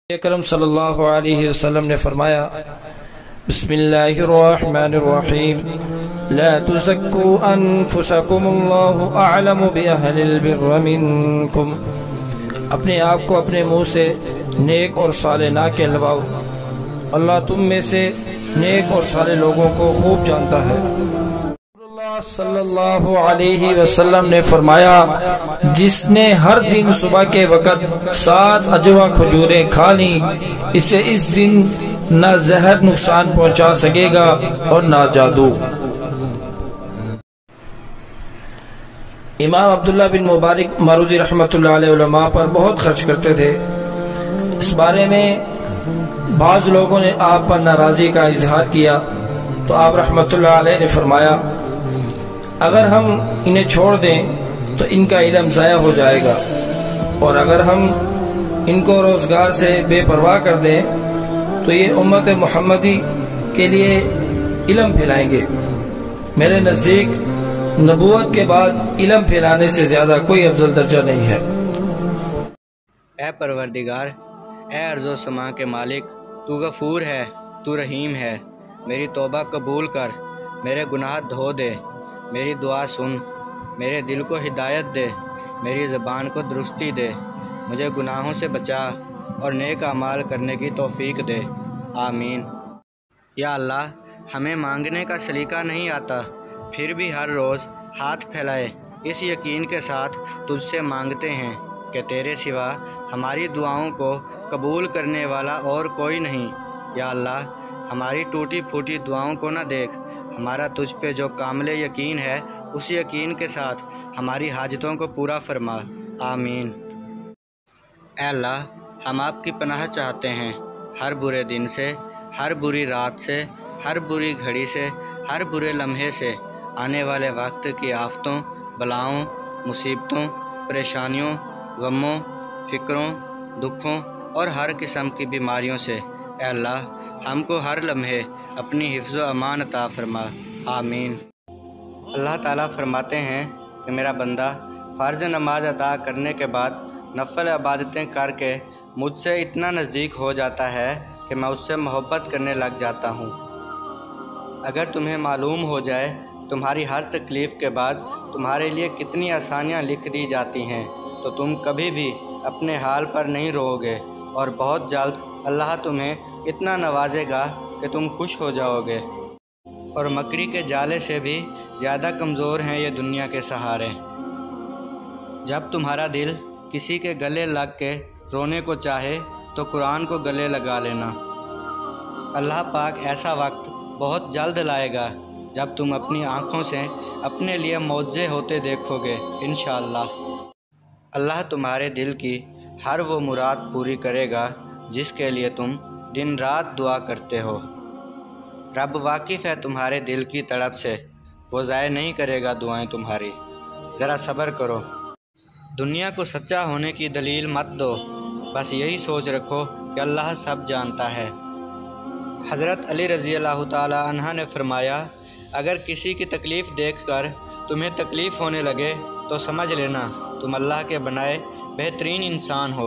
اکرم صلی اللہ علیہ وسلم نے فرمایا بسم اللہ الرحمن الرحیم لا تزکوا انفسکم اللہ اعلم باہل البر منکم، اپنے آپ کو اپنے منہ سے نیک اور صالح نہ کہلواؤ، اللہ تم میں سے نیک اور صالح لوگوں کو خوب جانتا ہے۔ اللہ صلی اللہ علیہ وسلم نے فرمایا جس نے ہر دن صبح کے وقت 7 اجوا کھجوریں کھا لیں اسے اس دن نہ زہر نقصان پہنچا سکے گا اور نہ جادو۔ امام عبداللہ بن مبارک مروزی رحمۃ اللہ علیہ علماء پر بہت خرچ کرتے تھے۔ اس بارے میں بعض لوگوں نے آپ پر ناراضی کا اظہار کیا تو آپ رحمۃ اللہ علیہ نے فرمایا اگر ہم انہیں چھوڑ دیں تو ان کا علم ضائع ہو جائے گا، اور اگر ہم ان کو روزگار سے بے پرواہ کر دیں تو یہ امت محمدی کے لیے علم پھیلائیں گے۔ میرے نزدیک نبوت کے بعد علم پھیلانے سے زیادہ کوئی افضل درجہ نہیں ہے۔ اے پروردگار، اے ارض و سما کے مالک، تو غفور ہے، تو رحیم ہے، میری توبہ قبول کر، میرے گناہ دھو دے، میری دعا سن، میرے دل کو ہدایت دے، میری زبان کو درستی دے، مجھے گناہوں سے بچا اور نیک اعمال کرنے کی توفیق دے، آمین۔ یا اللہ، ہمیں مانگنے کا سلیقہ نہیں آتا، پھر بھی ہر روز ہاتھ پھیلائے اس یقین کے ساتھ تجھ سے مانگتے ہیں کہ تیرے سوا ہماری دعاؤں کو قبول کرنے والا اور کوئی نہیں۔ یا اللہ، ہماری ٹوٹی پھوٹی دعاؤں کو نہ دیکھ، ہمارا تجھ پہ جو کامل یقین ہے اس یقین کے ساتھ ہماری حاجتوں کو پورا فرما، آمین۔ اے اللہ، ہم آپ کی پناہ چاہتے ہیں ہر برے دن سے، ہر بری رات سے، ہر بری گھڑی سے، ہر برے لمحے سے، آنے والے وقت کی آفتوں، بلاؤں، مصیبتوں، پریشانیوں، غموں، فکروں، دکھوں اور ہر قسم کی بیماریوں سے۔ اے اللہ، ہم کو ہر لمحے اپنی حفظ و امان عطا فرما، آمین۔ اللہ تعالیٰ فرماتے ہیں کہ میرا بندہ فرض نماز ادا کرنے کے بعد نفل عبادتیں کر کے مجھ سے اتنا نزدیک ہو جاتا ہے کہ میں اس سے محبت کرنے لگ جاتا ہوں۔ اگر تمہیں معلوم ہو جائے تمہاری ہر تکلیف کے بعد تمہارے لیے کتنی آسانیاں لکھ دی جاتی ہیں تو تم کبھی بھی اپنے حال پر نہیں رو گے، اور بہت جلد اللہ تمہیں اتنا نوازے گا کہ تم خوش ہو جاؤ گے۔ اور مکری کے جالے سے بھی زیادہ کمزور ہیں یہ دنیا کے سہارے۔ جب تمہارا دل کسی کے گلے لگ کے رونے کو چاہے تو قرآن کو گلے لگا لینا۔ اللہ پاک ایسا وقت بہت جلد لائے گا جب تم اپنی آنکھوں سے اپنے لیے معجزے ہوتے دیکھو گے انشاءاللہ۔ اللہ تمہارے دل کی ہر وہ مراد پوری کرے گا جس کے لیے تم دن رات دعا کرتے ہو۔ رب واقف ہے تمہارے دل کی تڑپ سے، وہ ضائع نہیں کرے گا دعائیں تمہاری۔ ذرا صبر کرو، دنیا کو سچا ہونے کی دلیل مت دو، بس یہی سوچ رکھو کہ اللہ سب جانتا ہے۔ حضرت علی رضی اللہ تعالی عنہ نے فرمایا اگر کسی کی تکلیف دیکھ کر تمہیں تکلیف ہونے لگے تو سمجھ لینا تم اللہ کے بنائے بہترین انسان ہو۔